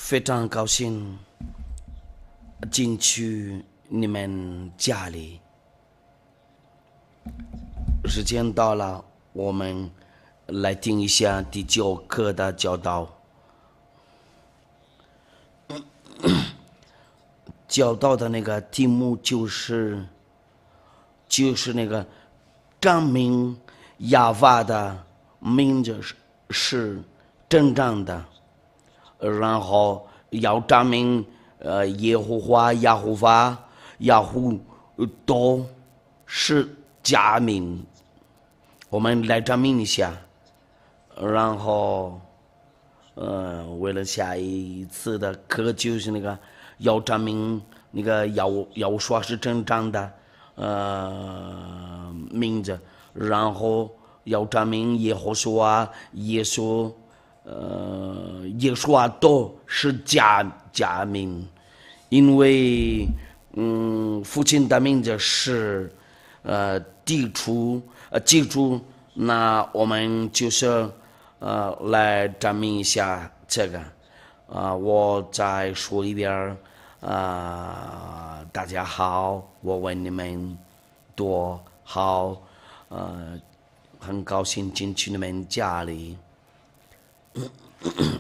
非常高兴进去你们家里。时间到了，我们来听一下第9课的教导。教导的那个题目就是那个证明亚法的名字是正常的，然后要证明耶和华、亚胡法、亚胡都是假名。我们来证明一下，然后为了下一次的课就是那个要证明那个要说是正常的名字，然后要证明耶和华、耶稣都是假名，因为父亲的名字是记住，那我们就是来证明一下这个。我再说一遍大家好，我问你们多好，很高兴进去你们家里。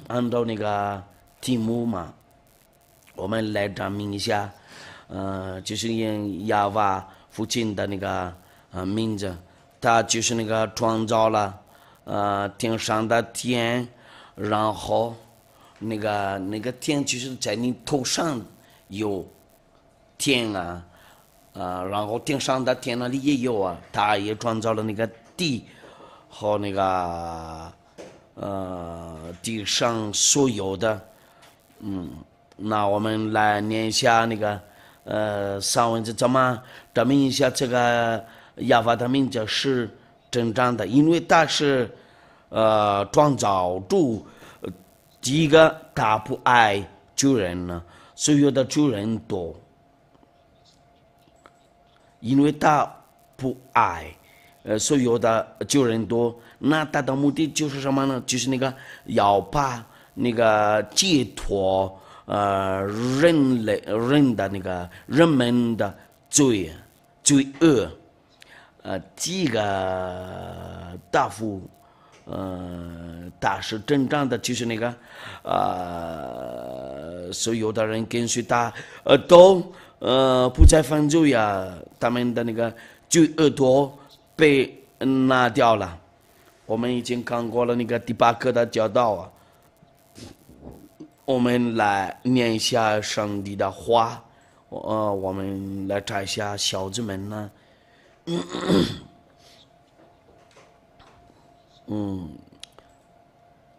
按照那个题目嘛，我们来证明一下，就是亚瓦父亲的那个名字，他就是那个创造了天上的天，然后那个天就是在你头上有天啊，然后天上的天那里也有啊，他也创造了那个地和那个地上所有的，那我们来念一下那个上文字怎么证明一下这个亚法的名字是正常的，因为他是创造主。第一个，他不爱主人呢，所有的主人都，因为他不爱所有的主人多，那他的目的就是什么呢？就是那个要把那个解脱人们的罪恶，这个大夫。他是正常的，就是那个所有的人跟随他都不再犯罪呀，他们的那个罪恶都被拿掉了。我们已经看过了那个第8课的教导啊，我们来念一下上帝的话，我们来查一下小子们呢。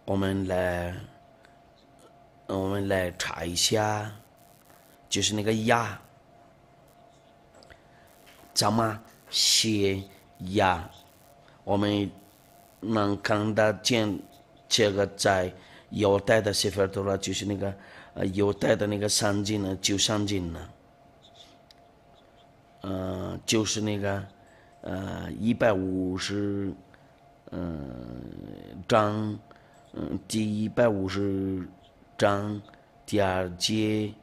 我们来查一下，就是那个亚怎么写亚，我们能看得见这个在犹太的sefer Torah，就是那个犹太的那个圣经呢，旧圣经呢，就是那个150章。第150章第2节，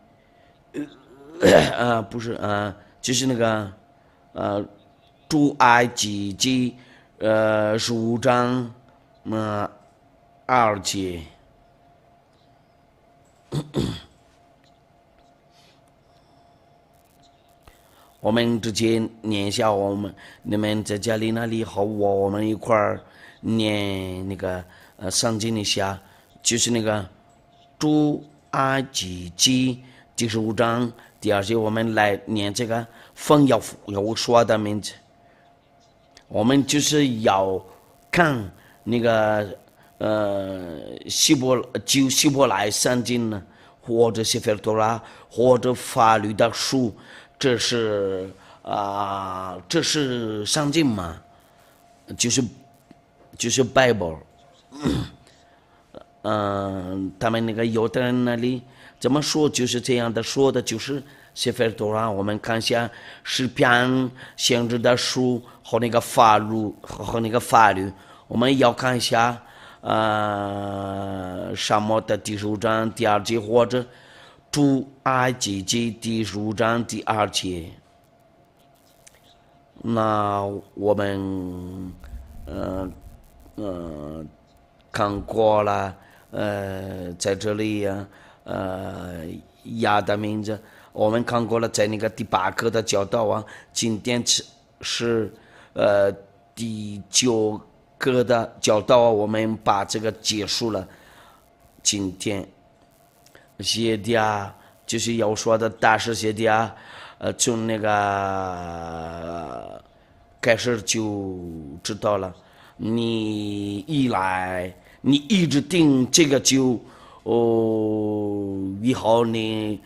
不是就是那个出埃及记15章2节。我们直接念一下，你们在家里那里和我们一块儿念那个圣经一下，就是那个出埃及记第15章第2节，我们来念这个奉要说的名字。我们就是要看那个希伯来圣经呢，或者sefer Torah，或者法律的书，这是圣经嘛，就是 Bible。他们那个犹太人那里怎么说？就是这样的说的，就是sefer Torah。我们看一下诗篇、先知的书和那个法律，我们要看一下沙漠的第15章第2节，或者出埃及记第15章第2节。那我们看过了，在这里亚的名字，我们看过了，在那个第8课的教导啊，今天是第9课的教导啊，我们把这个结束了。今天谢的啊，就是要说的大师谢的啊，从那个开始就知道了。你一直听这个就以后你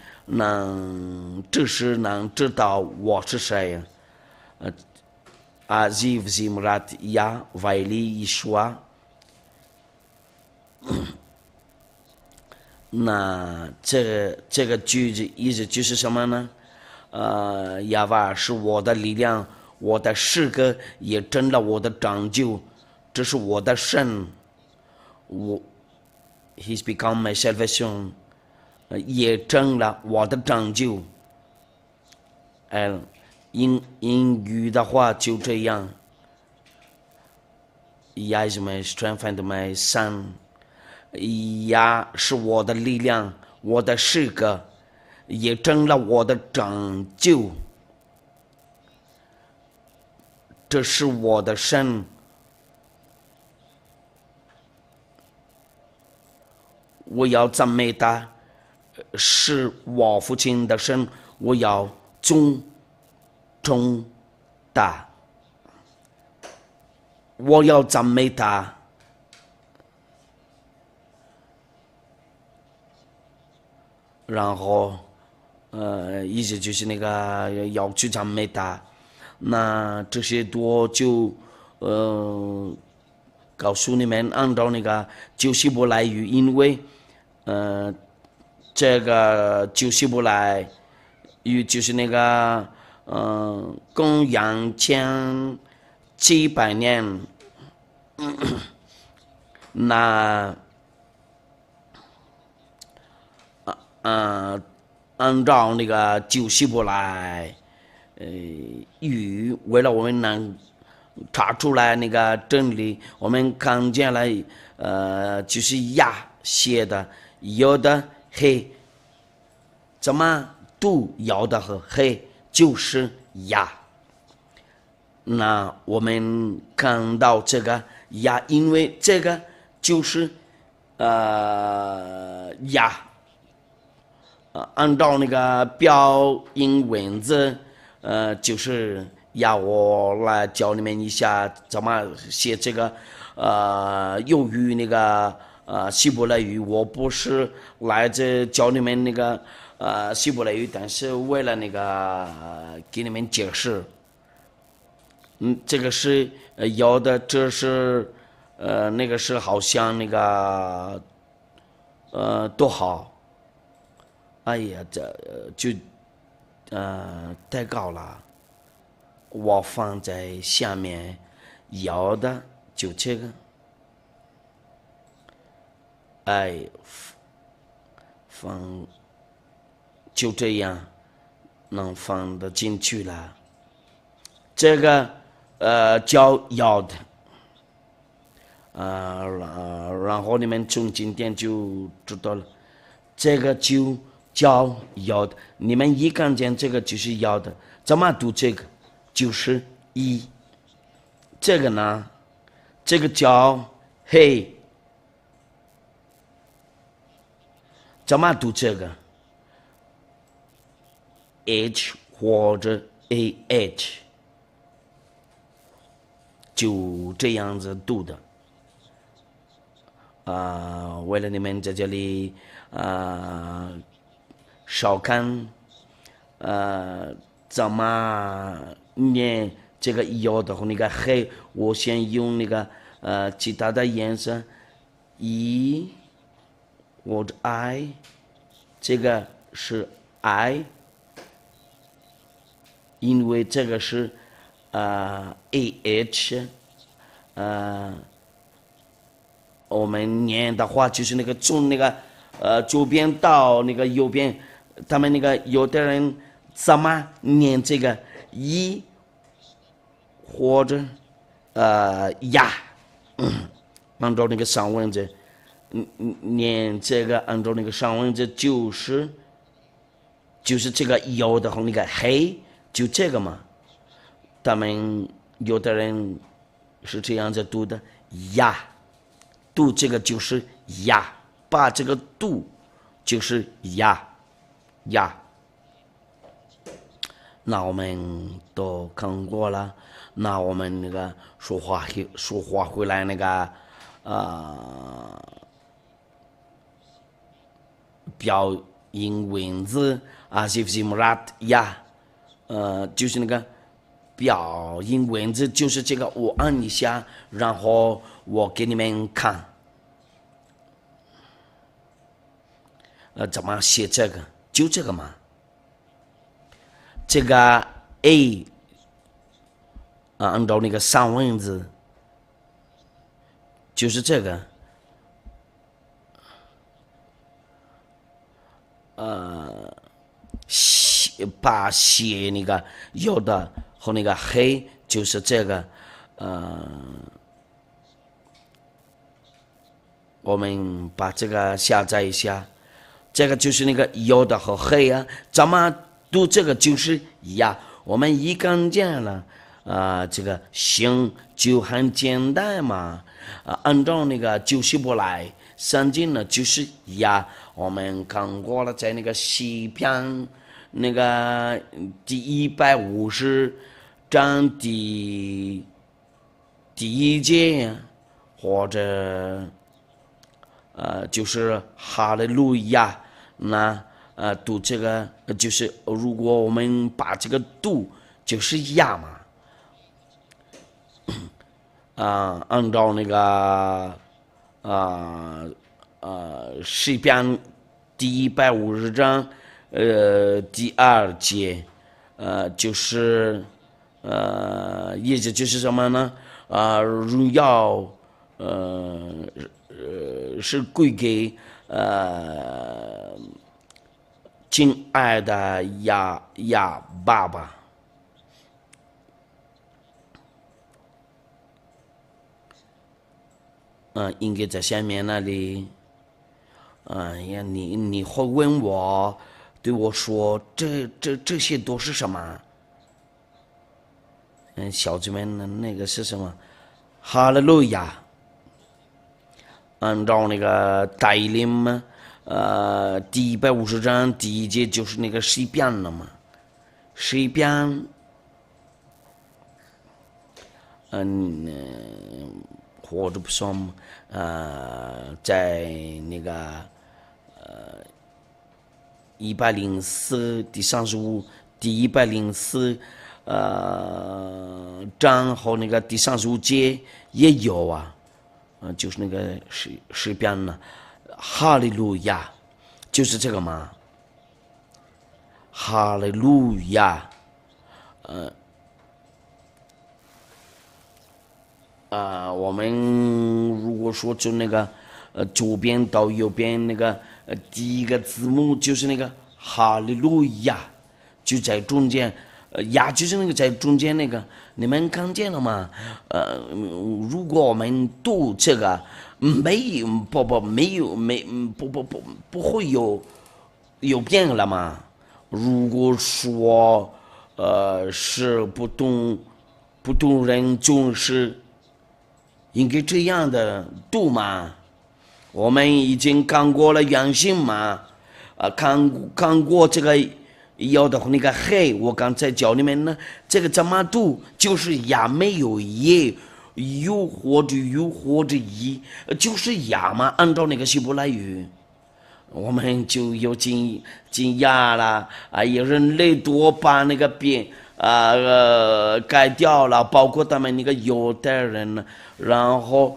只是能知道我是谁呀。Aziv Zimrat Ya Vaili Ishwa。那这个句子意思就是什么呢？亚瓦是我的力量，我的诗歌也成了我的拯救，这是我的神。He's become my salvation，也成了我的拯救。英语的话就这样 ，Ya is my strength and my son。呀，是我的力量，我的诗歌，也成了我的拯救。这是我的神，我要赞美他，是我父亲的神，我要尊重他，我要赞美他。然后，意思就是那个要去赞美他。那这些多就，告诉你们按照那个旧希伯来语，因为，这个旧希伯来语就是那个，公元前700年，那。按照那个旧希伯来语，为了我们能查出来那个真理，我们看见了就是呀写的，有的黑，怎么读有的和黑就是呀。那我们看到这个呀，因为这个就是呀。按照那个标音文字，就是要我来教你们一下怎么写这个，由于那个希伯来语，我不是来这教你们那个希伯来语，但是为了那个给你们解释，这个是有的，这是那个是好像那个多好。哎呀，这就太高了，我放在下面，有的就这个，放就这样能放得进去了。这个叫要的，然后你们从今天就知道了，这个就。叫要的，你们一看见这个就是要的，怎么读这个？就是一。这个呢，这个叫嘿，怎么读这个 ？H 或者 AH， 就这样子读的。为了你们在这里少看，怎么念这个有的和那个黑，我先用那个其他的颜色，E 或者 I， 这个是 I， 因为这个是AH，我们念的话，就是那个从那个左边到那个右边，他们那个有的人怎么念这个一或者呀，按照那个上文字念这个，按照那个上文字就是这个有的和那个黑，就这个嘛。他们有的人是这样子读的呀，读这个就是呀，把这个读就是呀。那我们都看过了，那我们那个说话回来那个表音文字asif zimrat呀，就是那个表音文字，就是这个我按一下，然后我给你们看，怎么写这个？就这个嘛。这个 A 按照那个上文字就是这个，把写那个有的和那个黑就是这个，我们把这个下载一下，这个就是那个有的和黑啊，怎么读这个就是呀，我们一看见了这个行就很简单嘛，按照那个旧希伯来圣经呢就是呀，我们看过了，在那个诗篇那个第150章第1节，或者就是哈利路亚，那读这个就是如果我们把这个读就是呀嘛，按照那个诗篇第150章第2节，就是意思就是什么呢？荣耀是归给亲爱的呀爸爸。应该在下面那里，呀，你会问我，对我说，这些都是什么？小子们，那个是什么？哈利路亚。按照那个带领嘛，第150章第1节就是那个诗篇了嘛，诗篇，或者不说，在那个104第35第104章和那个第35节也有啊。就是那个诗篇呢，哈利路亚，就是这个嘛，哈利路亚，我们如果说从那个左边到右边那个第一个字母就是那个哈利路亚，就在中间。呀，就是那个在中间那个，你们看见了吗？如果我们读这个，不会有变了吗？如果说是不懂人总是应该这样的读吗？我们已经看过了原型嘛，看过这个。要的那个黑，我刚才教你们呢，这个怎么读？就是呀，没有耶，有或者一，就是呀嘛。按照那个希伯来语，我们就有惊讶了有人类多把那个变改掉了，包括他们那个犹太人呢，然后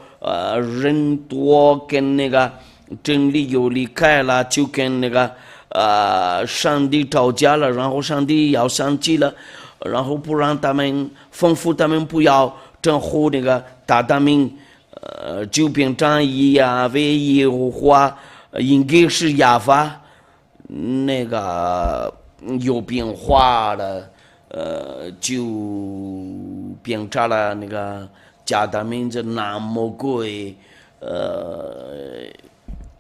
人多跟那个真理又离开了，就跟那个。上帝吵架了，然后上帝要生气了，然后不让他们吩咐他们不要征服那个大大名，就变成亚为耶和华，应该是亚法，那个有变化了，就变成了那个加的名字那么贵，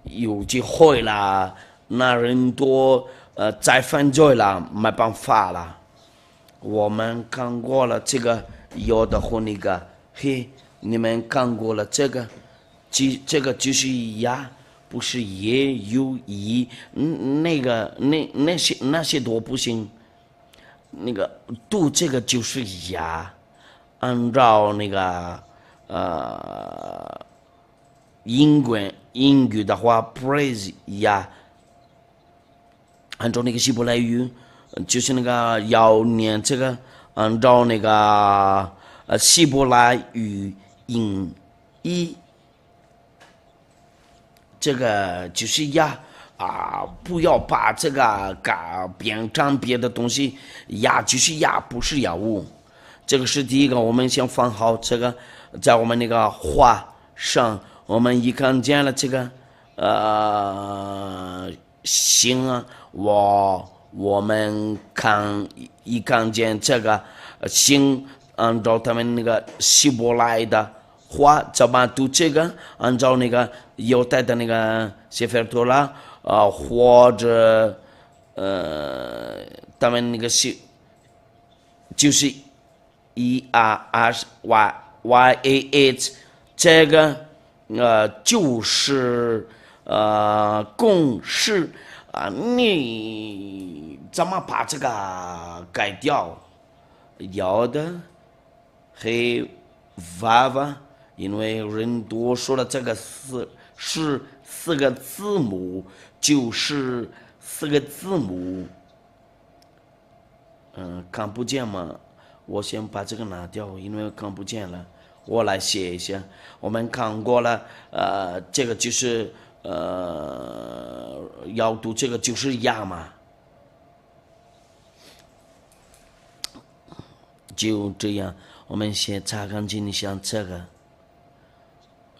有机会啦，那人多，再犯罪了，没办法了。我们看过了这个有的和那个，嘿，你们看过了这个，这个就是呀，不是也有一，那些都不行，那个读这个就是呀，按照那个英语的话 praise 呀，按照那个希伯来语就是那个要念这个，按照那个希伯来语音译，这个就是呀不要把这个变成别的东西，呀就是呀，不是呀物。这个是第一个，我们先放好这个，在我们那个画上，我们一看见了这个行啊，我们一看见这个行，按照他们那个希伯来的话怎么读这个，按照那个犹太的那个谢菲尔托拉或者他们那个就是ERSYAH， 这个就是公式你怎么把这个改掉？有的黑娃娃，因为人多说了这个是四个字母，就是四个字母。看不见嘛？我先把这个拿掉，因为看不见了。我来写一下。我们看过了，这个就是要读这个就是呀嘛，就这样。我们先擦干净一下这个，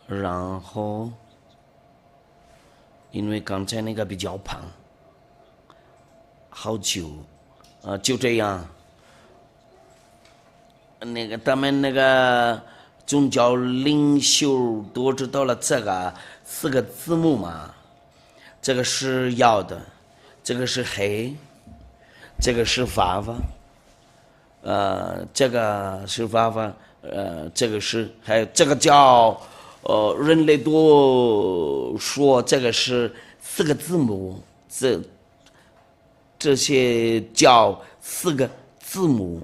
然后因为刚才那个比较胖，好久。就这样，那个他们那个宗教领袖都知道了这个四个字母嘛，这个是要的，这个是黑，这个是娃娃，这个是娃娃，这个是还有这个叫人类都说这个是四个字母，这些叫四个字母。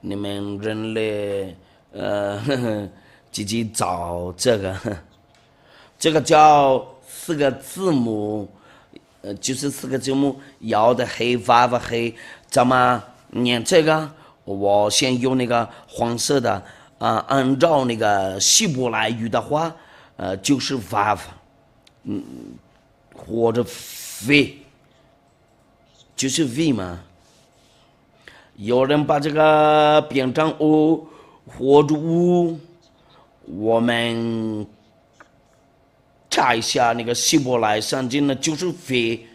你们人类自己找这个，这个叫四个字母，就是四个字母，要的黑娃娃黑，怎么念这个？我先用那个黄色的按照那个希伯来语的话，就是娃娃，或者 V， 就是 V 嘛。有人把这个变成 O 或者 U， 我们查一下那个希伯来圣经呢，就是 V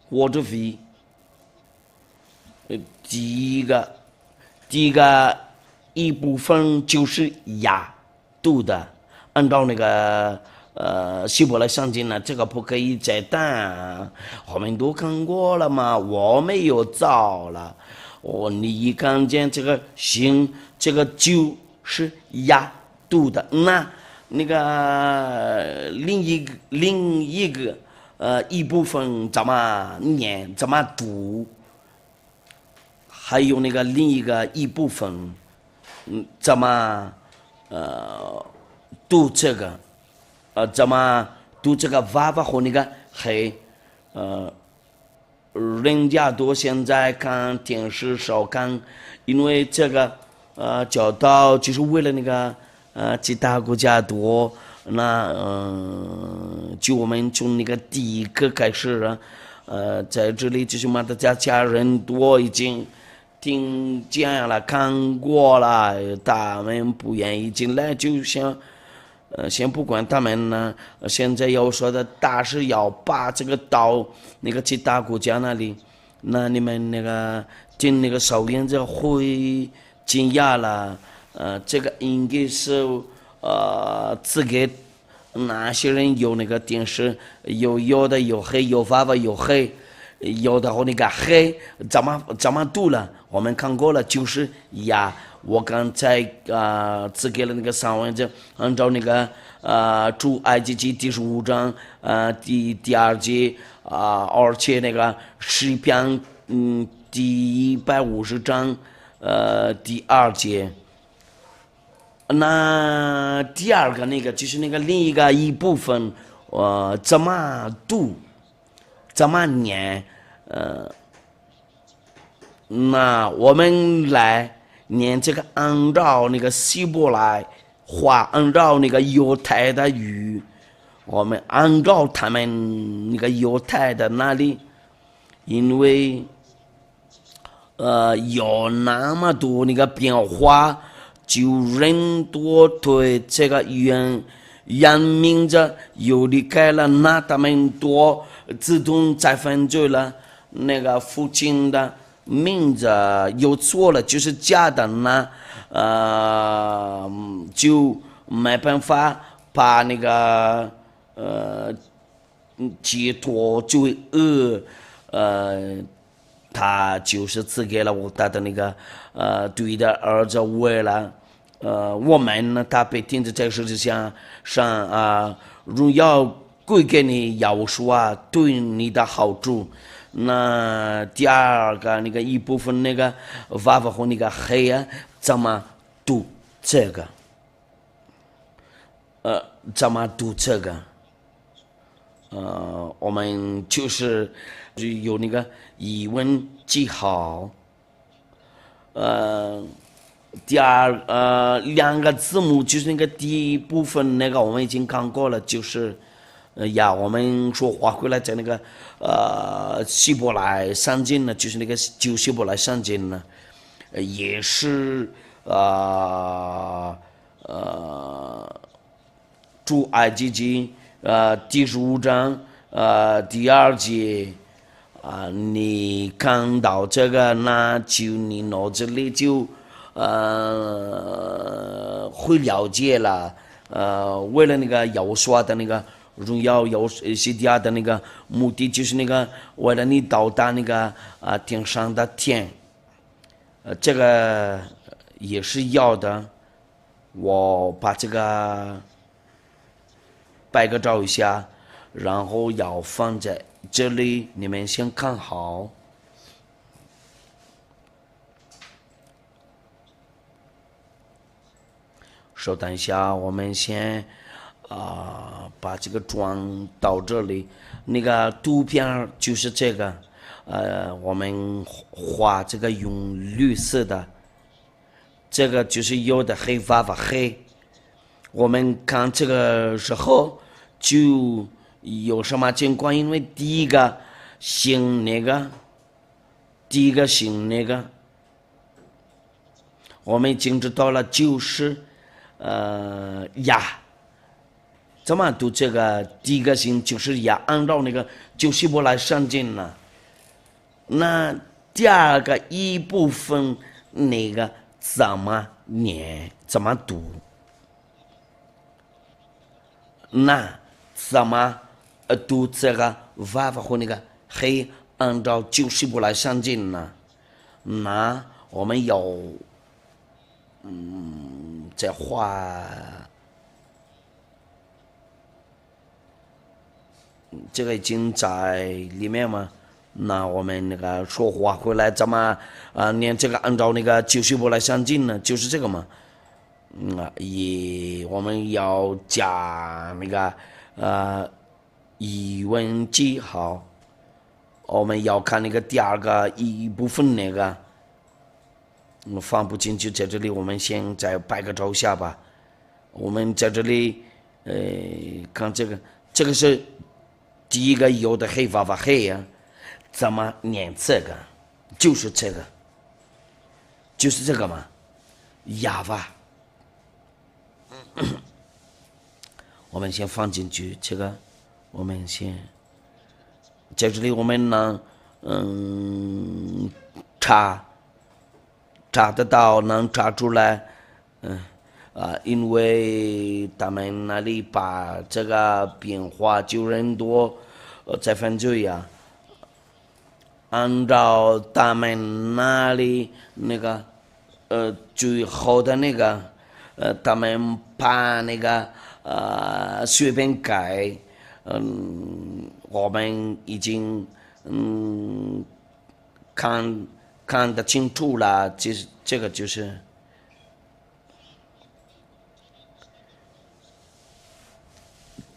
或者 V。第一个一部分就是呀读的，按照那个希伯来圣经呢，这个不可以再等，我们都看过了嘛，我没有造了。你一看见这个行，这个就是呀读的，那个另一个一部分怎么念怎么读？还有那个另一个一部分，怎么读这个？怎么读这个娃娃和那个黑？人家都现在看电视少看，因为这个教导就是为了那个其他国家多那就我们从那个第一课开始在这里就是马达加人多已经听见了看过了，他们不愿意进来，就想先不管他们呢，现在要说的大是要把这个到那个其他国家那里，那你们那个听那个收音者会惊讶了，这个应该是只给那些人有那个电视，有的有黑，有发有黑，有的和那个黑怎么读了，我们看过了，就是呀。我刚才只给了那个三文字，按照那个出埃及记第15章第2节而且那个诗篇第150章第2节。那第二个那个就是那个另一部分，怎么读，怎么念，那我们来。念这个按照那个希伯来话，按照那个犹太的语，我们按照他们那个犹太的那里，因为有那么多那个变化，就人多对这个原名字又离开了，那他们多自动再犯罪了那个父亲的。名字有错了，就是假的呢，就没办法把那个解脱罪恶，他就是赐给了我他的那个对的儿子，为了我们呢，他被钉在这个十字架上荣耀归给你，要说对你的好处。那第二个那个一部分那个娃娃和那个黑怎么读这个？怎么读这个？我们就是有那个疑问记号。第二两个字母就是那个第一部分那个我们已经看过了，就是我们说话回来在那个希伯来圣经呢，就是那个旧希伯来圣经呢，也是出埃及记第15章第2节你看到这个，那就你脑子里就会了解了。为了那个要说的那个荣耀西底亚的那个目的，就是那个为了你到达那个天上的天，这个也是要的。我把这个摆个照一下，然后要放在这里，你们先看好。稍等一下，我们先把这个装到这里。那个图片就是这个，我们画这个用绿色的，这个就是有的黑发黑。我们看这个时候就有什么情况？因为第一个姓那个，我们已经知道了，就是怎么读这个第一个姓就是按照那个就希伯来圣经呢。那第二个一部分那个怎么念，怎么读？那怎么读这个娃娃和那个黑按照就希伯来圣经呢？那我们要再画这个已经在里面嘛。那我们那个说话回来怎么念这个按照那个就希伯来圣经呢？就是这个嘛。我们要加那个疑问记号。我们要看那个第二个一部分那个放不进去，在这里我们先再摆个照下吧。我们在这里看这个是第一个有的黑娃娃黑呀，怎么念这个？就是这个，就是这个嘛，哑巴。我们先放进去这个，我们先在这里我们能查得到，能查出来，因为他们那里把这个变化就很多在犯罪呀。按照他们那里那个最后的那个他们把那个随便改，我们已经看得清楚了，这个就是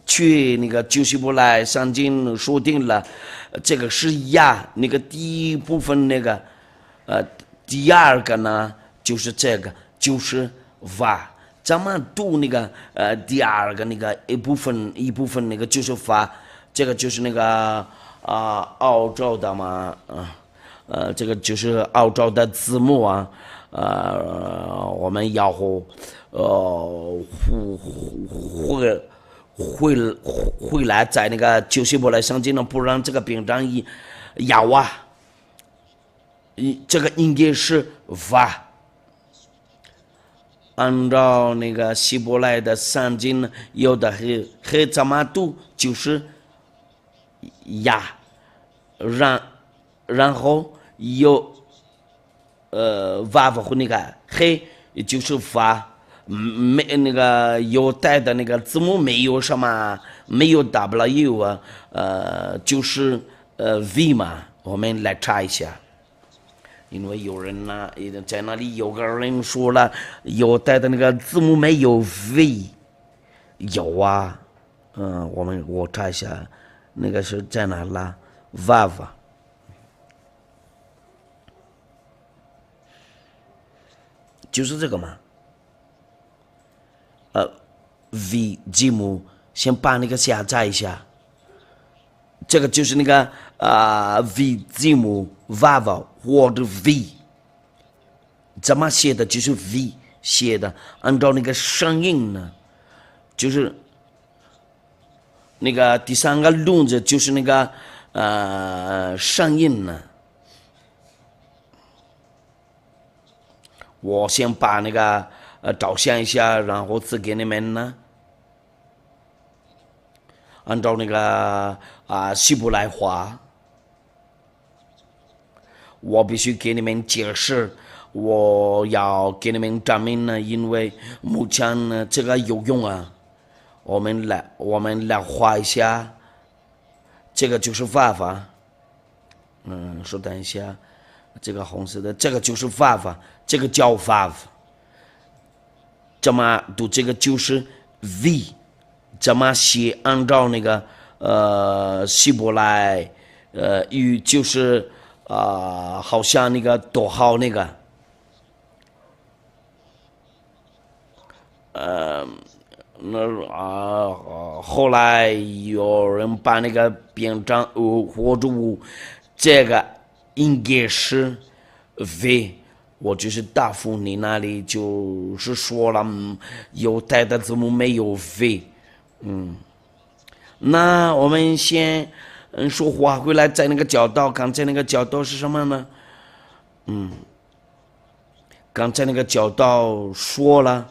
去那个旧希伯来圣经说定了，这个是呀，那个第一部分那个，第二个呢就是这个就是va，怎么读那个第二个那个一部分那个就是va，这个就是那个澳洲的嘛，这个就是澳洲的字幕啊，我们要回来在那个旧希伯来圣经呢，不然这个篇章要这个应该是va。按照那个希伯来的圣经呢，有的黑怎么读就是呀，然后有va 和那个黑就是va。没那个有带的那个字母没有什么，没有 W 啊，就是V 嘛，我们来查一下，因为有人呢，在那里有个人说了，有带的那个字母没有 V， 有啊，我查一下，那个是在哪啦 ？Vav， 就是这个嘛。V 字母先把那个下载一下，这个就是那个V 字母 Vav 或者 V， 怎么写的就是 V 写的，按照那个声音呢，就是那个第三个轮子就是那个声音呢。我先把那个照相一下，然后赐给你们呢。按照那个希伯来话，我必须给你们解释，我要给你们证明呢，因为目前呢这个有用啊。我们来画一下，这个就是va va，稍等一下，这个红色的这个就是 va va， 这个叫 vav， 怎么读这个就是 v。怎么写？按照那个希伯来语就是好像那个逗号那个后来有人把那个编章或者这个应该是 v。我就是答复你那里就是说了，有带的字母没有 v。那我们先说话回来，在那个教导，刚才那个教导是什么呢？刚才那个教导说了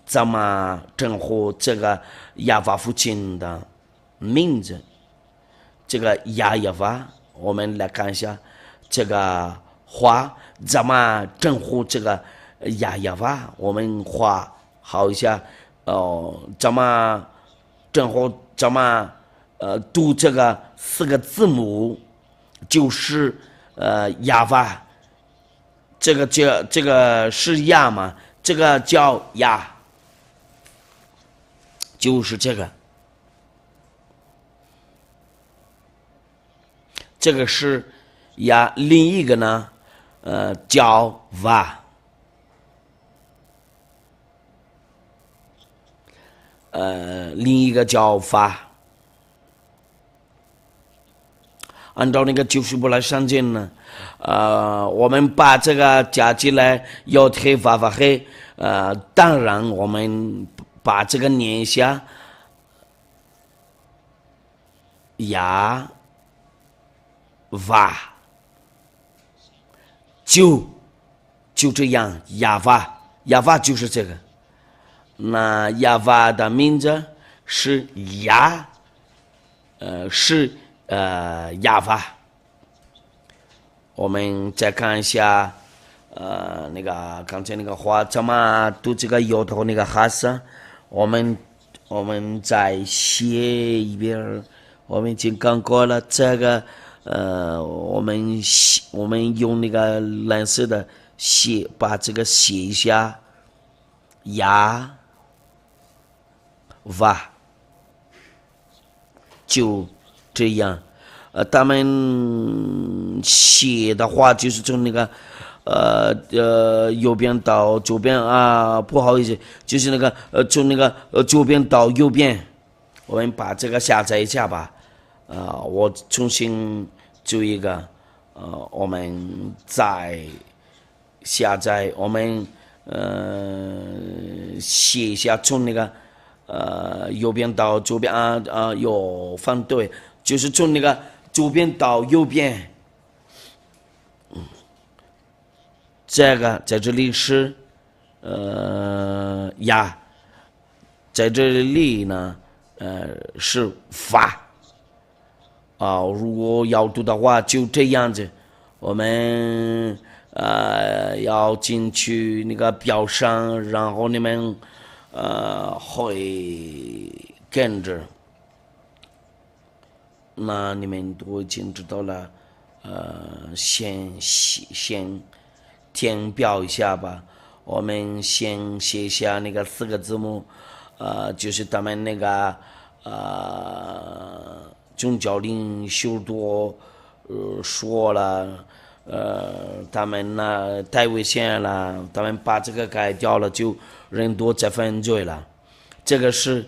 怎么称呼这个亚法父亲的名字，这个亚法，我们来看一下这个话怎么称呼这个亚法，我们画好一下。怎么正好怎么读这个四个字母，就是哑巴，这个是哑嘛？这个叫哑，就是这个，这个是哑，另一个呢叫va。另一个叫法。按照那个90部来上经呢，我们把这个加起来要黑法法黑，当然我们把这个念一下，呀哇，就这样，呀哇就是这个。那呀哇的名字是呀，是呀哇。我们再看一下，那个刚才那个话怎么读这个摇头那个哈声？我们再写一遍。我们已经讲过了，这个我们用那个蓝色的写，把这个写一下，呀哇，就这样。他们写的话就是从那个右边到左边啊，不好意思，就是那个从那个左边到右边。我们把这个下载一下吧。我重新做一个，我们再下载，我们写一下从那个右边到左边有反对，就是从那个左边到右边。这个在这里是呀，在这里呢是法。如果要读的话就这样子，我们要进去那个表上，然后你们会跟着，那你们都已经知道了。先填表一下吧。我们先写一下那个4个字母，就是他们那个宗教领袖都说了，他们那太危险了，他们把这个改掉了，就人多再犯罪了。这个是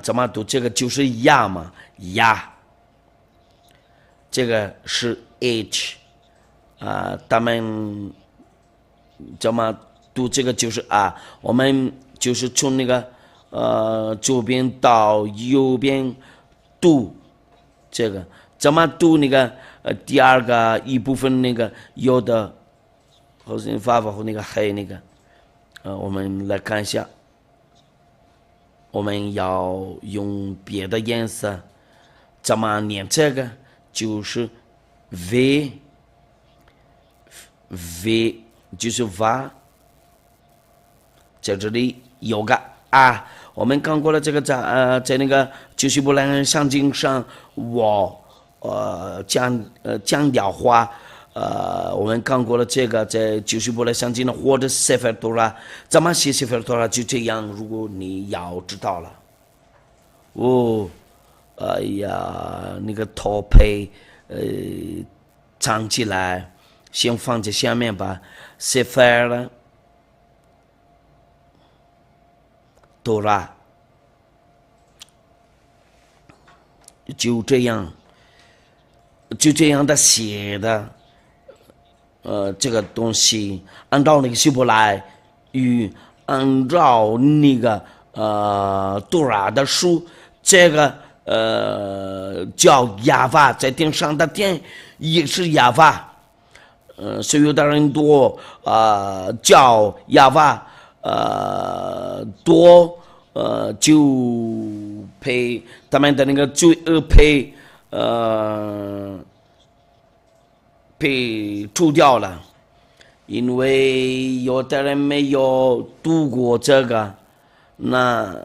怎么读？这个就是呀嘛，呀。这个是 H， 他们怎么读？这个就是我们就是从那个左边到右边读。这个怎么读？那个第二个一部分那个有的好像发和那个黑那个，我们来看一下。我们要用别的颜色怎么念这个？就是 V， 就是哇，在这里有个我们讲过了，这个在那个90部来上经上，我讲掉话，我们讲过了这个在90部来上经的或者塞弗多拉，怎么写塞弗多拉就这样。如果你要知道了，哎呀，那个头配藏起来，先放在下面吧。塞弗了，多拉，就这样的写的。这个东西按照那个希伯来语，按照那个多拉的书，这个叫亚法，在天上的天也是亚法。所有的人都叫亚法，多就被他们的那个罪恶被除掉了。因为有的人没有读过这个，那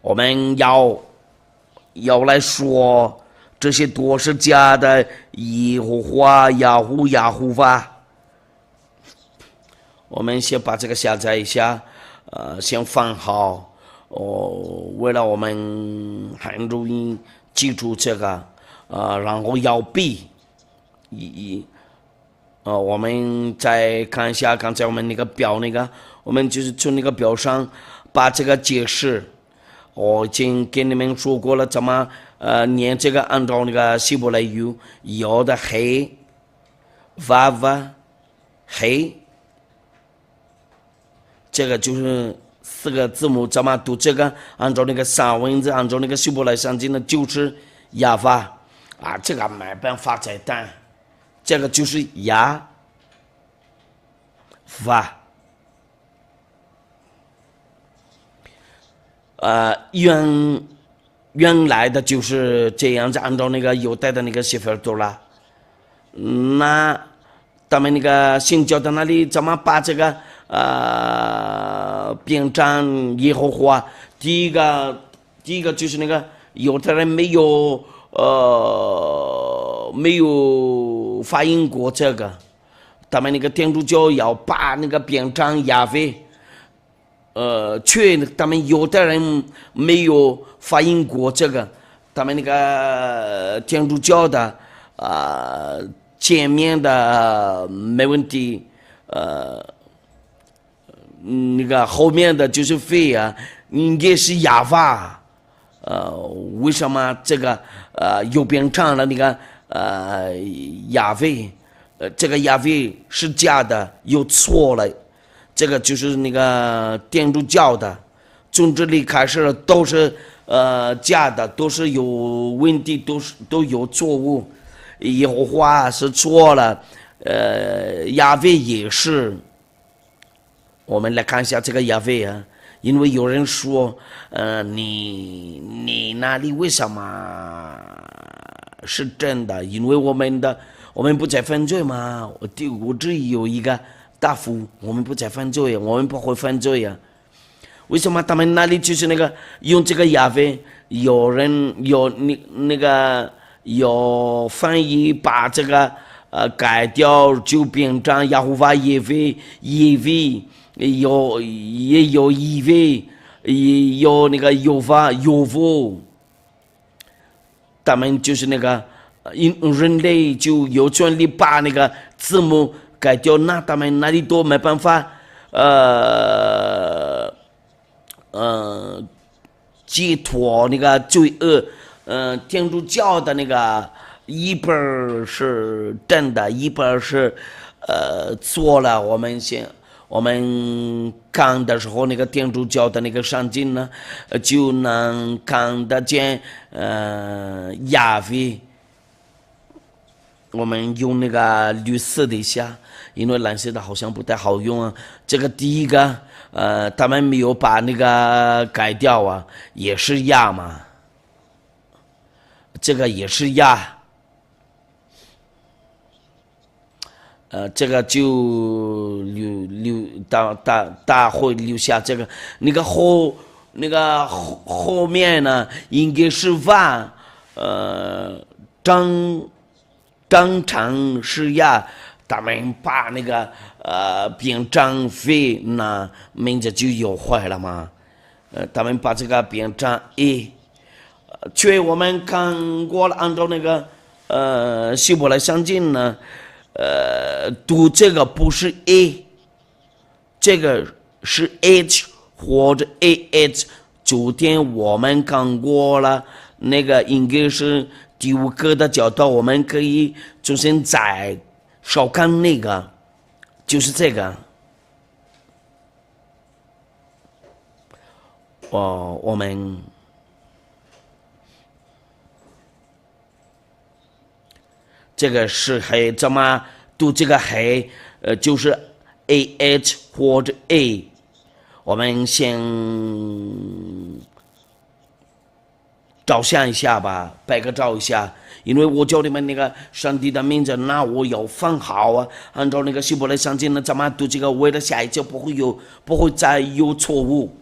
我们要来说这些都是假的，耶和华雅虎法。我们先把这个下载一下，先放好。为了我们很容易记住这个，然后要背。我们再看一下刚才我们那个表，我们就是从那个表上把这个解释。我已经跟你们说过了，怎么念这个按照那个希伯来语，有的黑、vav、黑，这个就是4个字母，怎么读这个？按照那个三文字，按照那个希伯来圣经呢，就是亚法啊，这个没办法再单，这个就是亚法。原来的就是这样子，按照那个犹太的那个写法读了。那他们那个新教的那里怎么把这个编章耶和华？第一个就是那个犹太人没有发音过这个，他们那个天主教要把那个编章亚非。却他们有的人没有发音过这个，他们那个天主教的前面的没问题，那个后面的就是非啊，应该是亚法，为什么这个右边唱了那个亚非，这个亚非是假的，又错了。这个就是那个天主教的，从这里开始都是假的，都是有问题，都有错误。耶和华是错了，亚非也是。我们来看一下这个亚非啊，因为有人说，你那里为什么是真的？因为我们不在犯罪嘛，我这有一个。大夫，我们不在犯罪，我们不会犯罪呀。为什么他们那里就是那个用这个亚非？有人有那个有翻译把这个改掉，就变成雅和华耶非，也有以为，也有那个有法有佛，他们就是那个人类就有权利把那个字母。改掉，那他们那里都没办法，解脱那个罪恶。天主教的那个一半是真的，一半是错了。我们看的时候，那个天主教的那个圣经呢，就能看得见亚非。我们用那个绿色的一下，因为蓝色的好像不太好用啊。这个第一个，他们没有把那个改掉啊，也是亚嘛，这个也是亚，这个就大会留下这个，那个后面呢，应该是万，正常是亚，他们把那个变成非，那名字就有坏了嘛。他们把这个变成 A， 却我们看过了，按照那个希伯来圣经呢，读这个不是 A， 这个是 H 或者 AH。昨天我们看过了，那个应该是。第5个的角度，我们可以重新再少看那个，就是这个。我们这个是黑，怎么读这个黑？就是 AH 或者 A。我们先照相一下吧，拍个照一下，因为我叫你们那个上帝的名字，那我要放好啊，按照那个希伯来圣经呢，怎么读这个，为了下一次不会再有错误，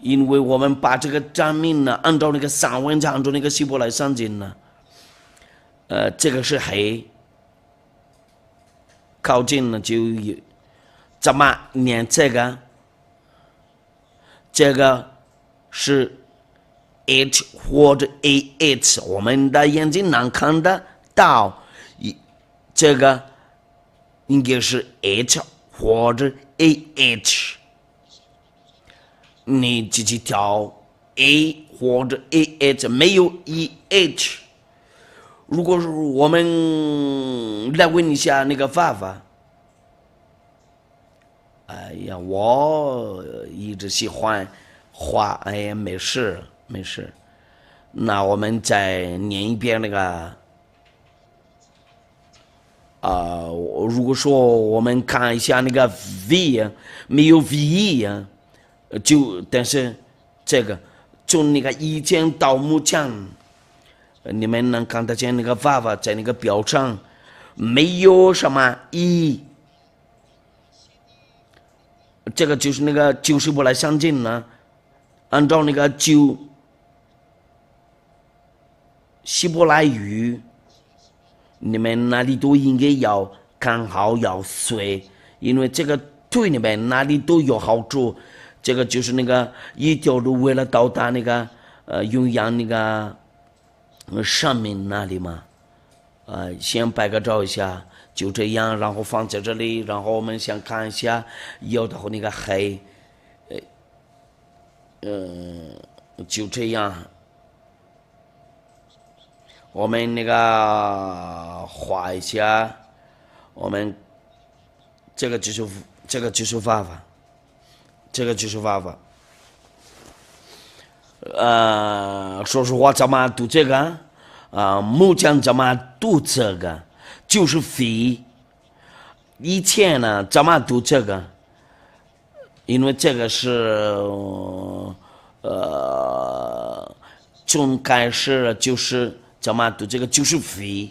因为我们把这个证明呢，按照那个散文，按照那个希伯来圣经呢，这个是黑，靠近呢就有，怎么念这个？这个是。H 或者 AH， 我们的眼睛能看得到，这个应该是 H 或者 AH。你自己调 a 或者 ah， 没有 eh。如果是我们来问一下那个爸爸，哎呀，我一直喜欢画，哎呀，没事没事。那我们再念一遍那个如果说我们看一下那个 v 没有 v 呀，但是这个从那个以前到目前，你们能看得见那个爸爸在那个表上没有什么 e， 这个就是那个旧希伯来圣经呢，按照那个旧希伯来语。你们哪里都应该要看好要学，因为这个对你们哪里都有好处。这个就是那个一条路为了到达那个永远那个生命那里嘛。先拍个照一下，就这样，然后放在这里，然后我们先看一下有的和那个黑，就这样。我们那个画一下，我们这个就是爸爸，这个就是爸爸。说实话，怎么读这个？目前怎么读这个？就是非。以前呢，怎么读这个？因为这个是从开始就是。怎么读这个就是非，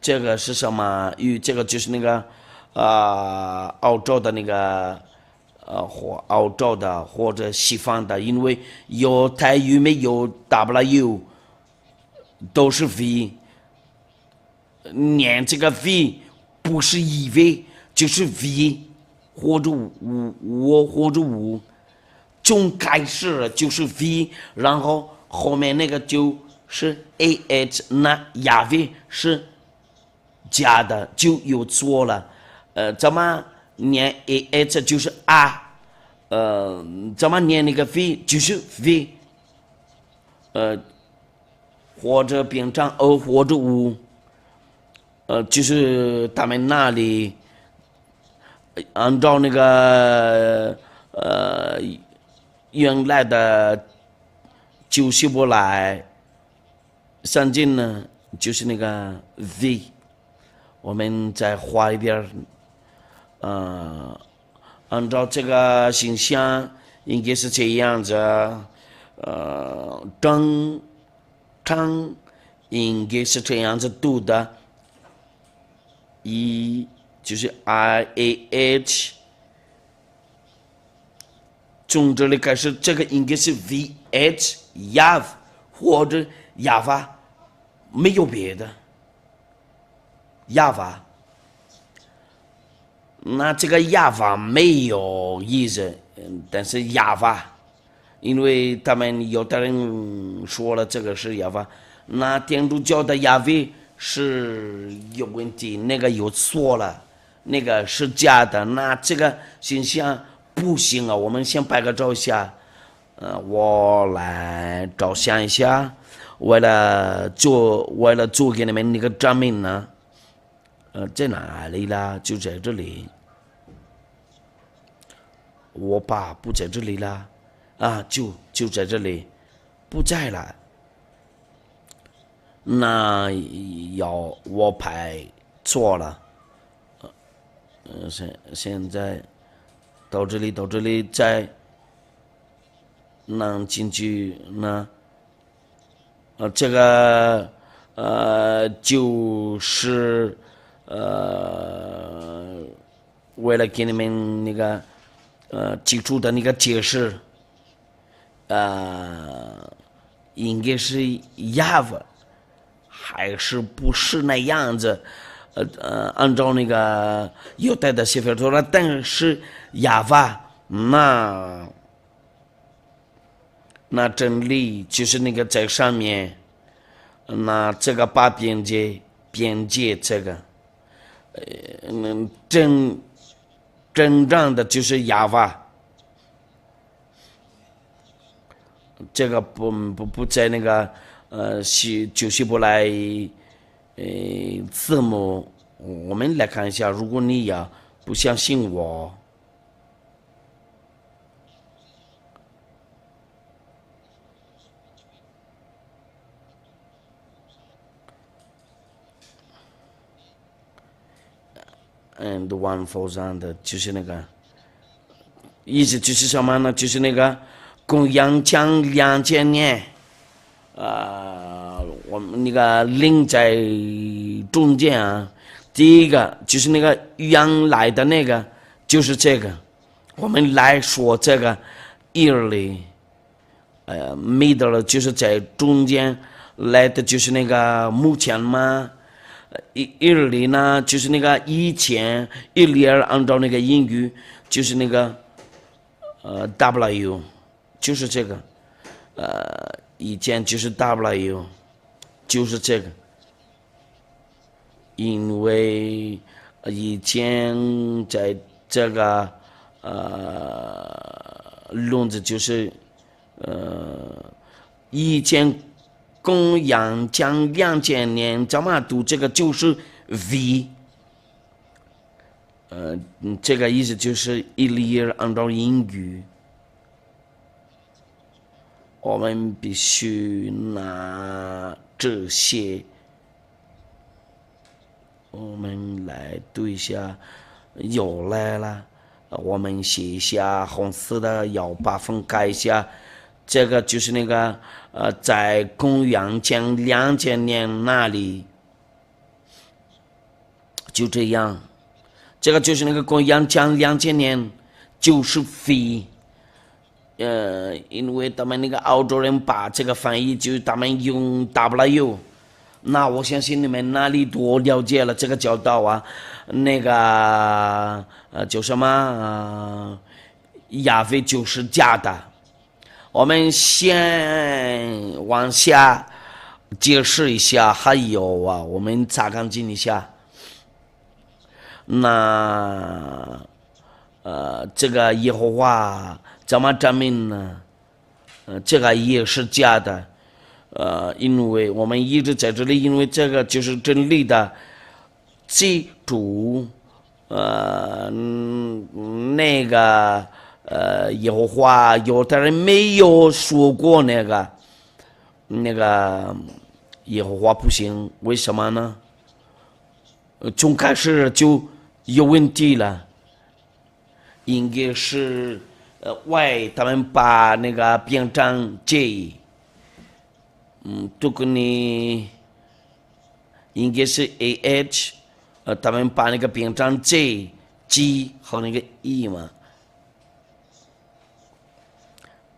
这个是什么语？这个就是那个澳洲的那个或澳洲的或者西方的，因为有泰语没有 W， 都是非。念这个非不是以为就是非或者我或者无。从开始就是 v， 然后后面那个就是 ah， 那亚维是假的，就有错了。怎么念 ah 就是啊，怎么念那个 v 就是 v， 或者变成o或者无，就是他们那里按照那个原来的旧希伯来圣经呢，就是那个 v， 我们再画一遍，按照这个形象应该是这样子，正常应该是这样子读的，就是 i a h。从这里开始，这个应该是 vh yav 或者 yava， 没有别的 yava。那这个 yava 没有意思，但是 yava， 因为他们有的人说了这个是 yava， 那天主教的 yava 是有问题，那个有错了，那个是假的，那这个形象。不行啊，我们先拍个照一下。我来照相一下，为了做给你们那个证明呢。在哪里啦？就在这里。我爸不在这里啦，就在这里，不在了。那要我拍错了。现在。到这里再能进去呢？这个就是为了给你们那个基础的那个解释，应该是 Yava， 还是不是那样子？按照那个犹太的写法说了，但是亚法那真理就是那个在上面，那这个把边界这个，真正的就是亚法，这个不在那个希伯来字母。我们来看一下，如果你要不相信我，and one falls on 的就是那个意思就是什么呢？就是那个公羊将2000年，我们那个灵在中间啊。第一个就是那个羊来的那个，就是这个。我们来说这个 early，middle 就是在中间来的，就是那个目前嘛。early 呢，就是那个以前 earlier 按照那个英语就是那个W， 就是这个以前就是 W， 就是这个。因为以前在这个轮子就是以前公羊将2000年怎么读这个就是 V， 这个意思就是 earlier 按照英语，我们必须拿这些。我们来读一下，又来了。我们写一下红色的，要把分开一下。这个就是那个在公元前2000年那里，就这样。这个就是那个公元前2000年，就是非。因为他们那个澳洲人把这个翻译就他们用 W。那我相信你们哪里多了解了这个教导啊？那个叫什么亚非就是假的。我们先往下解释一下，还有啊，我们擦干净一下。那这个耶和华怎么证明呢？这个也是假的。因为我们一直在这里，因为这个就是真理的基础。那个耶和华犹太人没有说过那个耶和华不行，为什么呢？从开始就有问题了，应该是他们把那个编章J。如果你应该是 AH， 他们把那个编章 G 和那个 E 嘛。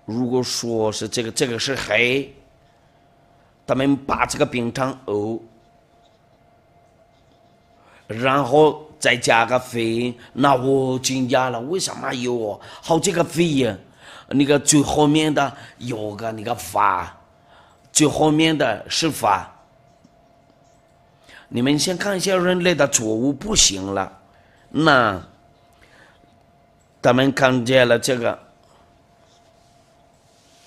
如果说是这个是黑，他们把这个编章 O， 然后再加个非，那我惊讶了，为什么有好几个非呀？那个最后面的有个那个发。最后面的是法，你们先看一下人类的错误不行了，那他们看见了这个，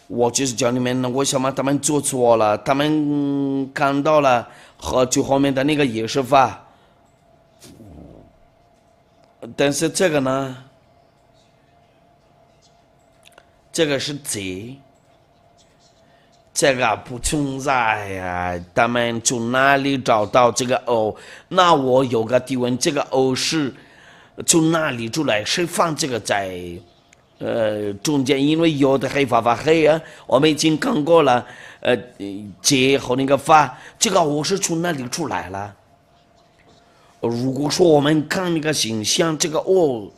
我就是教你们为什么他们做错了，他们看到了和最后面的那个也是法，但是这个呢，这个是贼。这个不存在呀，他们从哪里找到这个 O？ 那我有个提问，这个 O 是从哪里出来？谁放这个在中间？因为有的黑发黑啊，我们已经看过了，结和那个发，这个 O 是从哪里出来了？如果说我们看那个形象，这个 O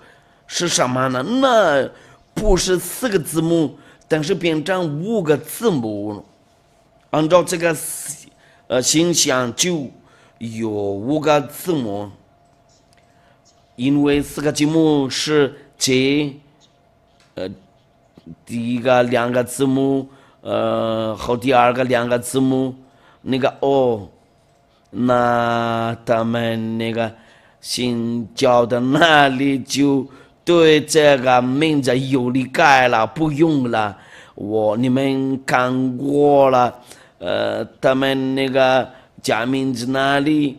是什么呢？那不是4个字母。但是变成5个字母，按照这个形象就有5个字母，因为4个字母是 J， 第一个2个字母，和第二个2个字母，那个 O， 那他们那个新教的那里就对这个名字有理解了，不用了。你们看过了，他们那个假名字那里，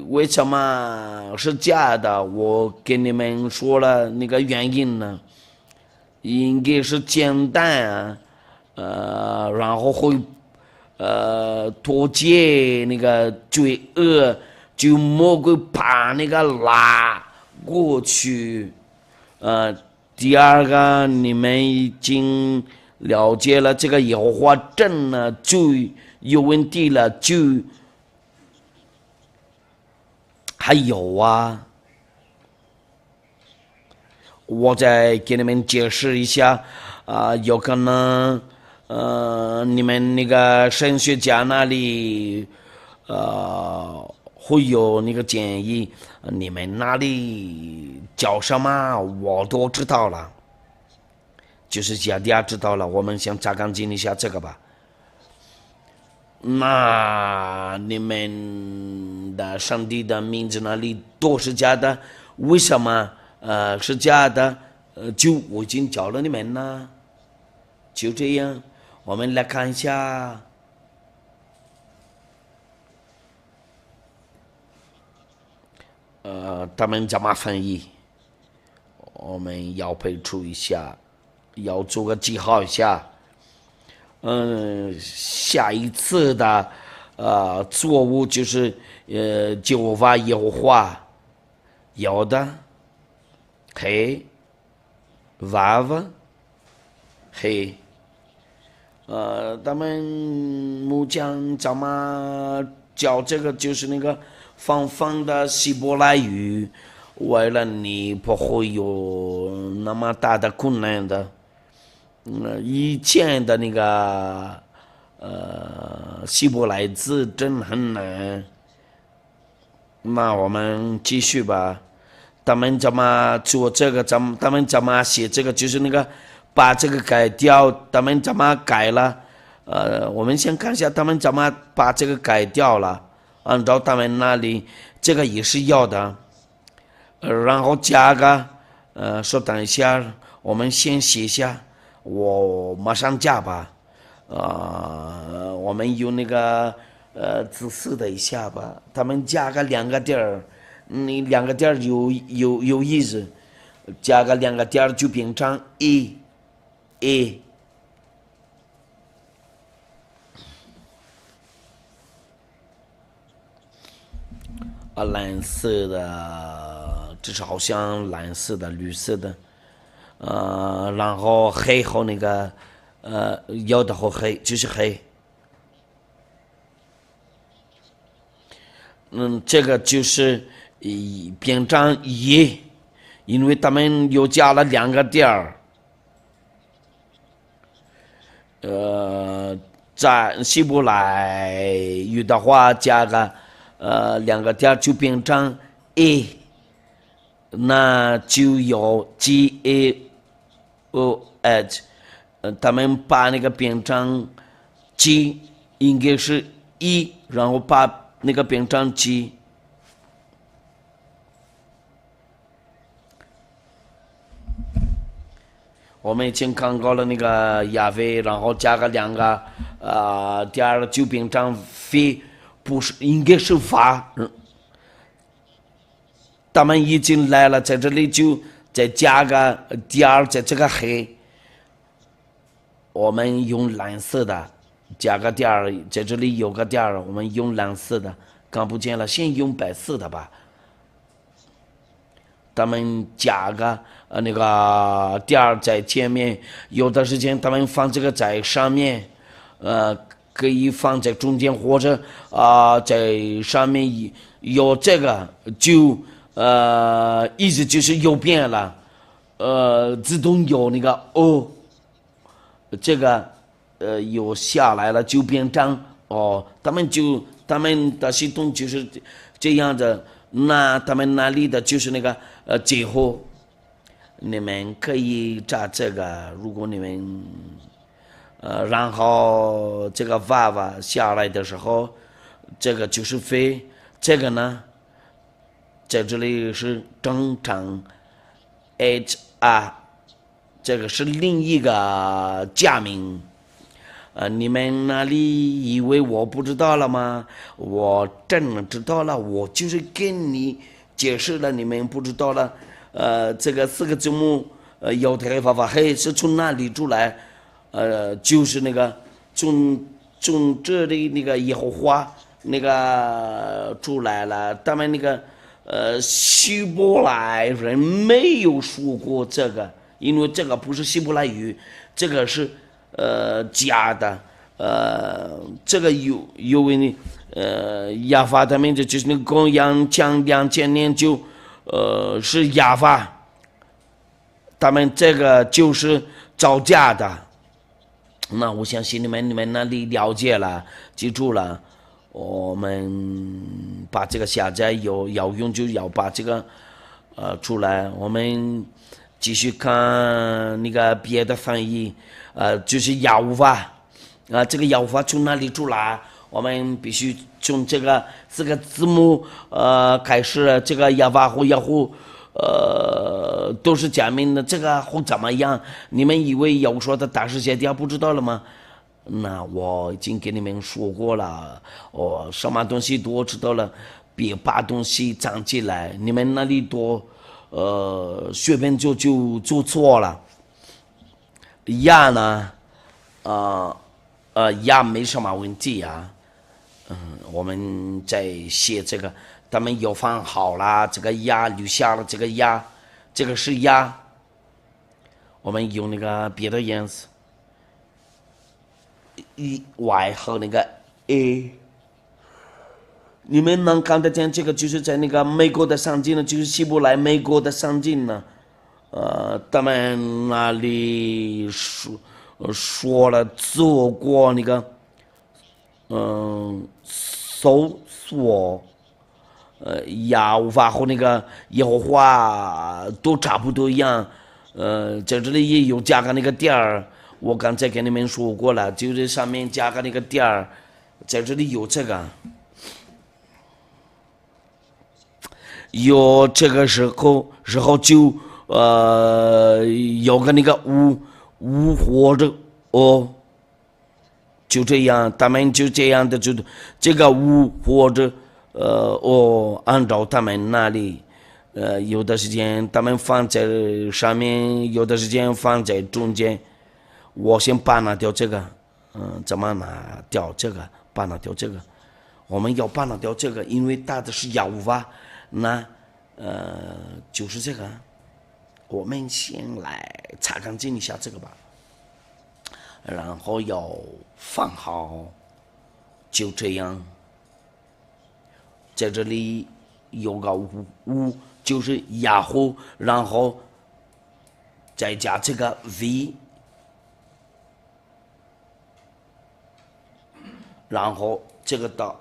为什么是假的？我跟你们说了那个原因呢，应该是简单啊，然后会脱解那个罪恶，就魔鬼把那个拉过去。第二个，你们已经了解了这个耶和华真的就有问题了，就还有啊，我再给你们解释一下有可能你们那个神学家那里会有那个建议，你们那里叫什么我都知道了，就是大家知道了，我们先查干净一下这个吧。那你们的上帝的名字那里都是假的，为什么是假的？就我已经教了你们了，就这样，我们来看一下。他们怎么翻译？我们要备注一下，要做个记号一下。下一次的作物就是就把耶和华有的黑娃娃黑他们木匠怎么教这个就是那个方方的希伯来语，为了你不会有那么大的困难的。以前的那个希伯来字真很难。那我们继续吧。他们怎么做这个？他们怎么写这个？就是那个把这个改掉，他们怎么改了？我们先看一下他们怎么把这个改掉了。按照他们那里，这个也是要的。然后加个说等一下，我们先写一下。我马上加吧，我们用那个自私的一下吧，他们加个2个点，你2个点有意思，加个2个点就变成a。蓝色的，这是好像蓝色的、绿色的。然后黑和那个有的和黑就是黑，这个就是变成1，因为他们又加了2个点儿，在希伯来语的话加个2个点就变成 a， 那就有 GAOH，他们把那个变成 G， 应该是1，然后把那个变成 G。我们已经看过了那个亚非，然后加个2个点就变成非，不是应该是法。他们已经来了，在这里就再加个点在这个黑。我们用蓝色的加个点在这里有个点我们用蓝色的，看不见了，先用白色的吧。他们加个那个点在前面，有的时间他们放这个在上面，可以放在中间或者在上面有这个就意思就是右边了，自动有那个这个有下来了就变成他们的系统就是这样的。那他们那里的就是那个最后，你们可以查这个，如果你们然后这个娃娃下来的时候，这个就是非，这个呢在这里是正常 HR， 这个是另一个假名。你们那里以为我不知道了吗？我真的知道了，我就是跟你解释了，你们不知道了。这个4个字母，犹太法黑是从哪里出来？就是那个从这里那个耶和华那个出来了。他们那个希伯来人没有说过这个，因为这个不是希伯来语，这个是假的。这个因为呢，亚法他们就是那个公羊讲2000年是亚法，他们这个就是造假的。那我相信你们那里了解了，记住了。我们把这个下载要用就要把这个出来。我们继续看那个别的翻译，就是亚乌法这个亚乌法从哪里出来？我们必须从这个4个字母开始。这个亚法和亚胡都是假名的，这个会怎么样？你们以为要说的大师姐弟不知道了吗？那我已经给你们说过了，什么东西都知道了，别把东西藏起来。你们那里多随便就做错了。呀呢，呀没什么问题啊。我们在写这个，他们又放好了，这个呀留下了，这个呀，这个是呀。我们用那个别的颜色。Y 和那个 A， 你们能看得见这个就是在那个美国的上镜呢，就是希伯来美国的上镜呢。他们那里说了做过那个搜索，亚乌法和那个耶和华都差不多一样。在这里也有加个那个点儿。我刚才跟你们说过了，就是上面加个那个点儿，在这里有这个，有这个时候就有个那个五或者就这样，他们就这样的，就这个五或者按照他们那里，有的时间他们放在上面，有的时间放在中间。我先把拿掉这个，怎么拿掉这个？把拿掉这个，我们要把拿掉这个，因为打的是亚乌法，那就是这个。我们先来擦干净一下这个吧，然后要放好，就这样。在这里有个五，就是雅虎，然后再加这个 V。然后这个的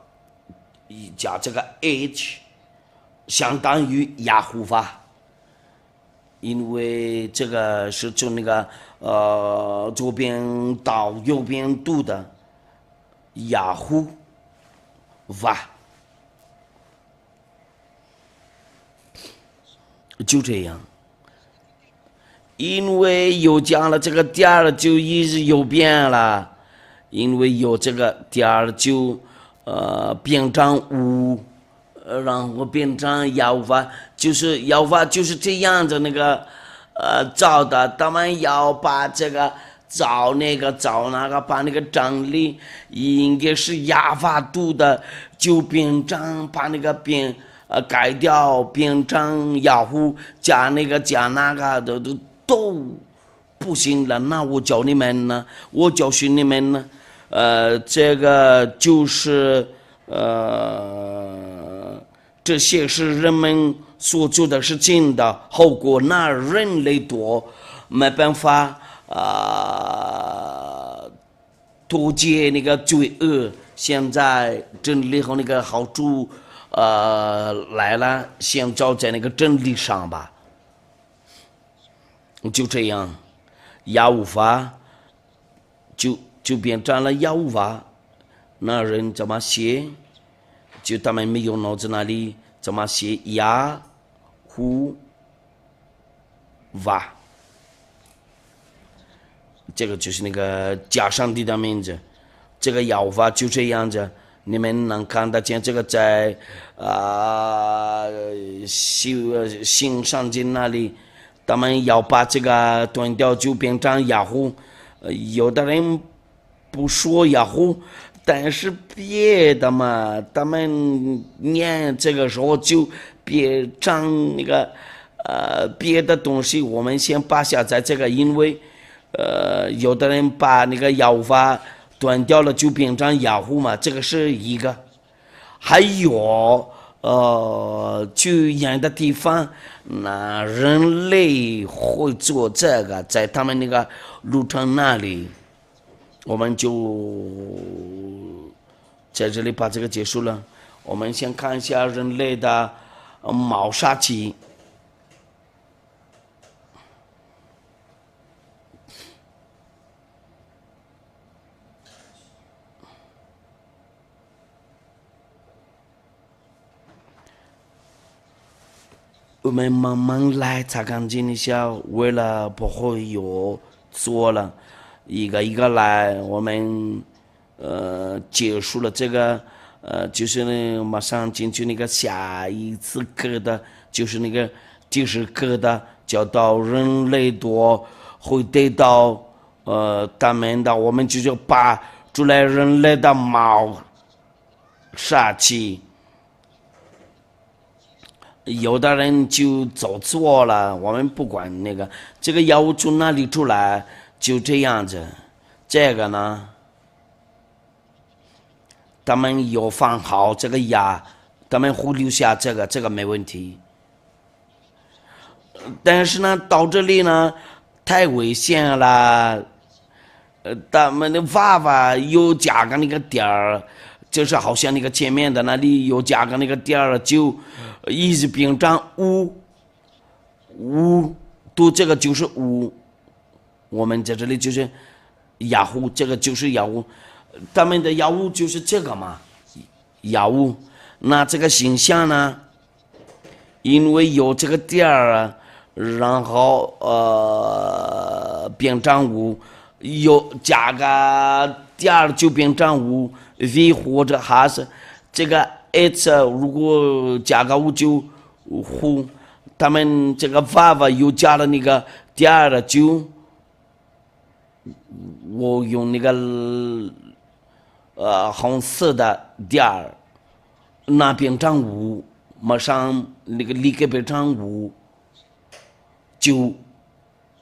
加这个 H， 相当于雅虎法，因为这个是从那个左边到右边读的雅虎法，就这样。因为又加了这个点儿，就一直又变了。因为有这个点儿就变成5，然后变成亚乌法，就是亚乌法就是这样的那个找的。他们要把这个找那个把那个整理，应该是亚法读的，就变成把那个改掉，变成雅虎加那个加那个的都不行了。那我教你们呢，我教训你们呢。这个就是这些是人们所做的事情的后果。那人类多没办法脱解那个罪恶。现在真理和那个好处来了，先照在那个真理上吧。就这样，亚乌法就变成了亚乌法。那人怎么写？就他们没有脑子那里，怎么写雅虎哇？这个就是那个假上帝的名字。这个雅虎哇就这样子，你们能看得见这个在新上经那里，他们要把这个断掉就变成雅虎。有的人不说雅虎，但是别的嘛，他们念这个时候就别唱那个别的东西。我们先扒下在这个，因为有的人把那个雅虎哇断掉了就变成雅虎嘛，这个是一个。还有去远的地方，那人类会做这个，在他们那个路程那里，我们就在这里把这个结束了。我们先看一下人类的毛杀期。我们慢慢来擦干净一下，为了不会有错了，一个一个来。我们结束了这个就是呢，马上进去那个下一次课的，就是那个第10课的，叫到人类多会得到他们的，我们就把出来人类的毛杀气。有的人就走错了，我们不管那个，这个药物从哪里出来，就这样子。这个呢，他们有放好这个药，他们会留下这个没问题。但是呢，到这里呢，太危险了。他们的娃娃又加个那个点儿。就是好像那个前面的那里有加个那个点儿，就一直变成五，读这个就是五。我们在这里就是雅虎，这个就是雅虎，他们的雅虎就是这个嘛，雅虎。那这个形象呢，因为有这个点儿，然后变成五，有加个点儿就变成五。V 或者还是这个 H， 如果加个5就虎，他们这个娃娃又加了那个点儿就，我用那个红色的点儿，那变成5，马上那个立刻变成5，就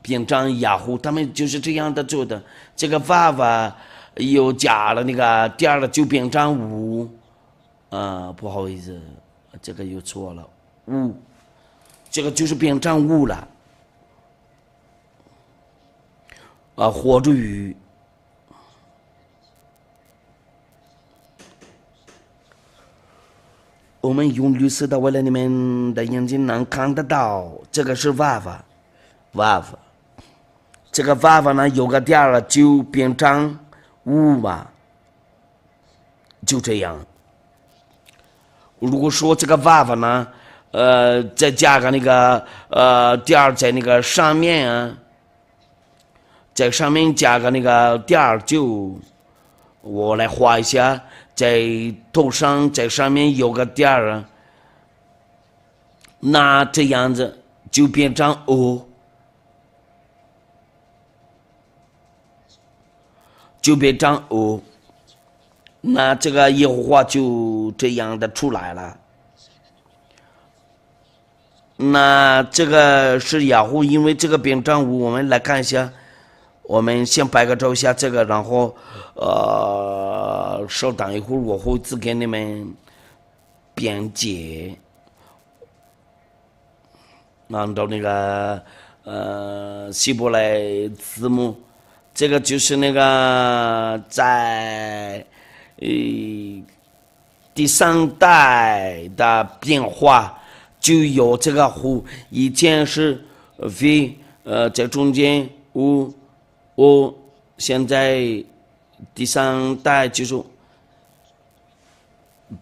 变成雅虎，他们就是这样的做的。这个娃娃又加了那个点儿就变成5，不好意思，这个又错了，5，这个就是变成5了，活着鱼。我们用绿色的，为了你们的眼睛能看得到，这个是娃娃，这个娃娃呢有个点儿就变成5嘛，就这样。如果说这个娃娃呢，再加个那个点儿在那个上面啊，在上面加个那个点儿，就我来画一下，在头上在上面有个点儿，那这样子就变成O，就变成O。那这个耶和华就这样的出来了。那这个是雅虎，因为这个变成5，我们来看一下。我们先拍个照一下这个，然后稍等一会儿，我会只给你们编解，按照那个希伯来字母。这个就是那个在第3代的变化，就有这个虎，以前是 V， 在中间5，现在第3代就是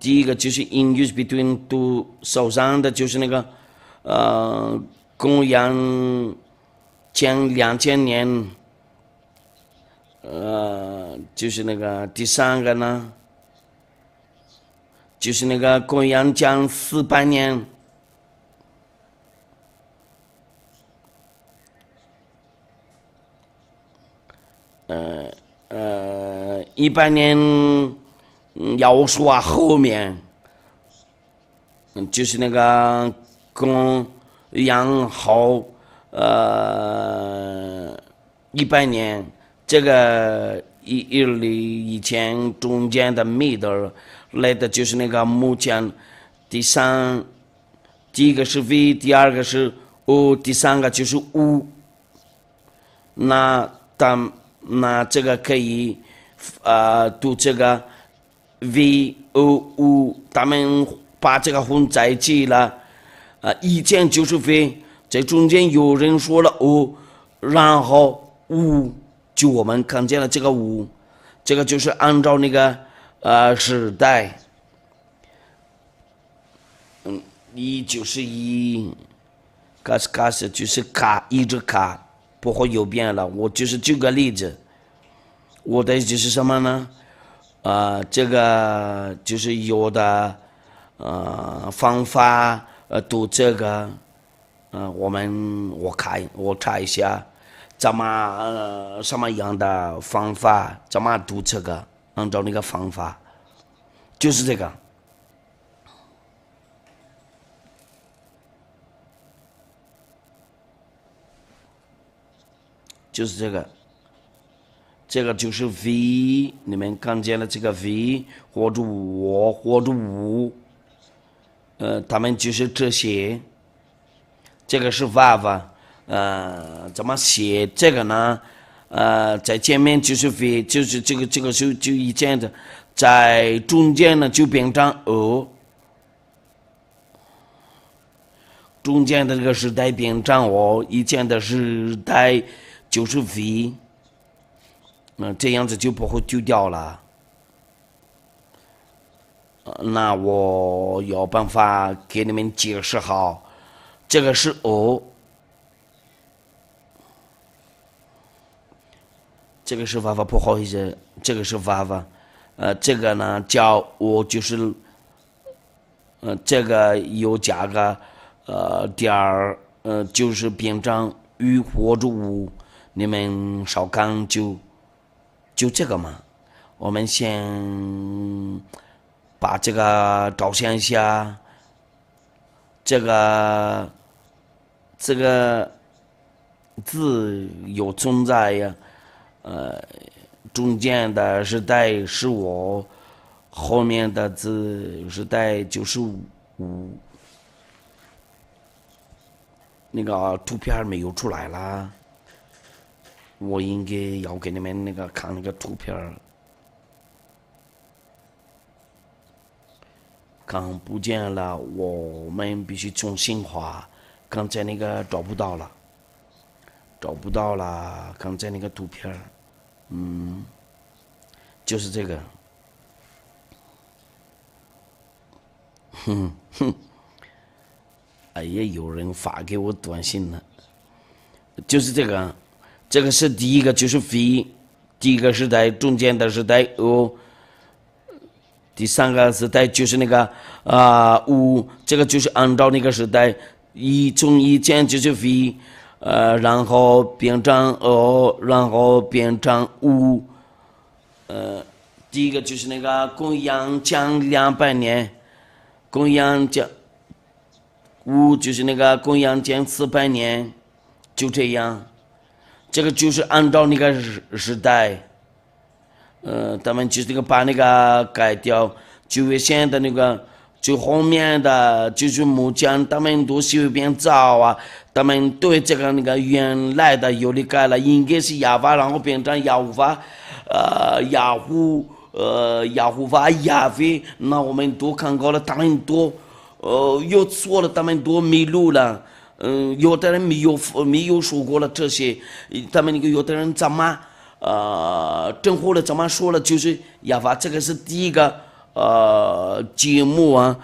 第一个就是 in use between 读手上的就是那个公元前2000年，就是那个第三个呢，就是那个公元前400年。100年要说后面，就是那个公元后100年，这个以前中间的 middle 来的就是那个目前第一个是 v， 第二个是 o， 第三个就是 u， 那这个可以读这个 v o u， 他们把这个混在一起了。以前就是 v， 在中间有人说了 o， 然后 u， 就我们看见了这个 u， 这个就是按照那个时代。1就是1，开始就是卡，一直卡。不会有变了，我就是举个例子，我的就是什么呢？这个就是有的方法读这个，我查一下，怎么什么样的方法，怎么读这个，按照那个方法，就是这个。就是这个就是 v， 你们看见了这个 v 或者我或者五，他们就是这些。这个是 vav， 怎么写这个呢？在前面就是 v， 就是这个就以前的，在中间呢就变成 o， 中间的这个时代变成 o， 以前的时代。就是 v， 这样子就不会丢掉了。那我有办法给你们解释好，这个是 o， 这个是 vav， 不好意思，这个是 vav， 这个呢叫 o， 就是这个有加个点儿，就是变成 u 或者5。你们少看就这个嘛，我们先把这个照相一下，这个字有存在呀，中间的时代是我，后面的字时代就是5，那个图片没有出来啦。我应该要给你们那个看那个图片，看不见了，我们必须重新画。刚才那个找不到了，刚才那个图片，就是这个，哎呀，有人发给我短信了，就是这个。这个是第一个，就是 v， 第一个时代，中间的时代 o， 第三个时代就是那个u， 这个就是按照那个时代，从以前就是 v， 然后变成 o， 然后变成 u， 第一个就是那个公元前200年，公元前 u 就是那个公元前400年，就这样。这个就是按照那个时代，他们就是那个把那个改掉，就原先的那个，就后面的就是目前他们都随便找啊，他们对这个那个原来的有的改了，应该是雅法，然后变成雅虎法，雅虎法雅菲，那我们都看过了，他们都又错了，他们都迷路了。有的人没有说过了这些，他们那个有的人怎么正或者怎么说了，就是雅法这个是第一个节目啊，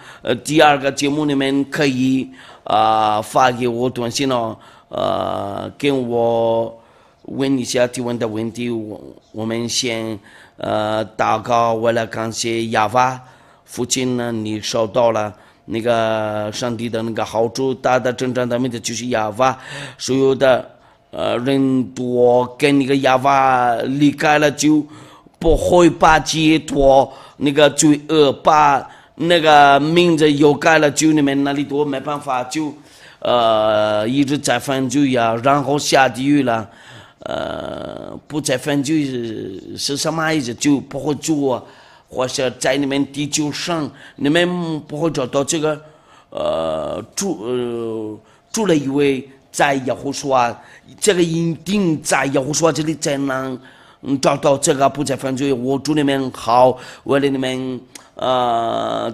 第2个节目里面可以发给我短信哦，跟我问一下提问的问题，我们先祷告，为了感谢亚法父亲呢，你收到了那个上帝的那个好处，他的真正的名字就是亚法，所有的人多跟那个亚法离开了就不会把解脱那个罪恶，把那个名字又改了，就你们那里多没办法，就一直在犯罪呀，然后下地狱了。不再犯罪是什么意思？就不会做，或者在你们地球上，你们不会找到这个住了一位在耶和华，这个一定在耶和华这里才能找到这个不再犯罪。我祝你们好，为了你们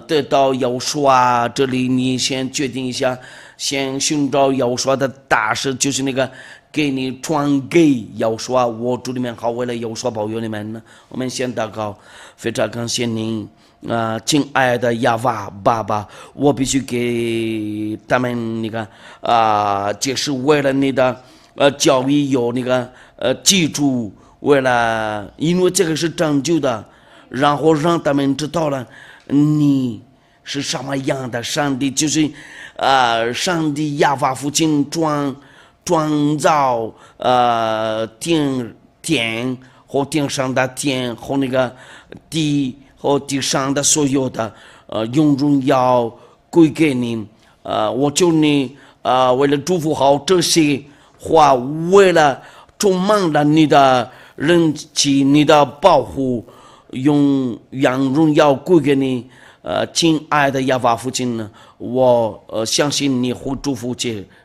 得到耶和华这里，你先决定一下，先寻找耶和华的大事，就是那个。给你传给耶和华，我祝你们好，为了耶和华保佑你们呢。我们先祷告，非常感谢您亲爱的亚法爸爸，我必须给他们那个就是为了你的教育有那个记住，为了因为这个是拯救的，然后让他们知道了你是什么样的上帝，就是上帝亚法父亲创造天和天上的天和那个地和地上的所有的用荣耀归给你。我求你为了祝福好这些话，为了充满了你的人气，你的保护，让荣耀归给你。亲爱的亚法父亲呢，我相信你会祝福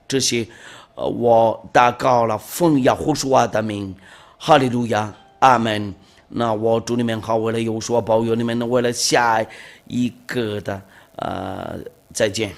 这些。我祷告了，奉耶和华的名，哈利路亚，阿门。那我祝你们好，为了有所保佑你们，为了下一个的再见。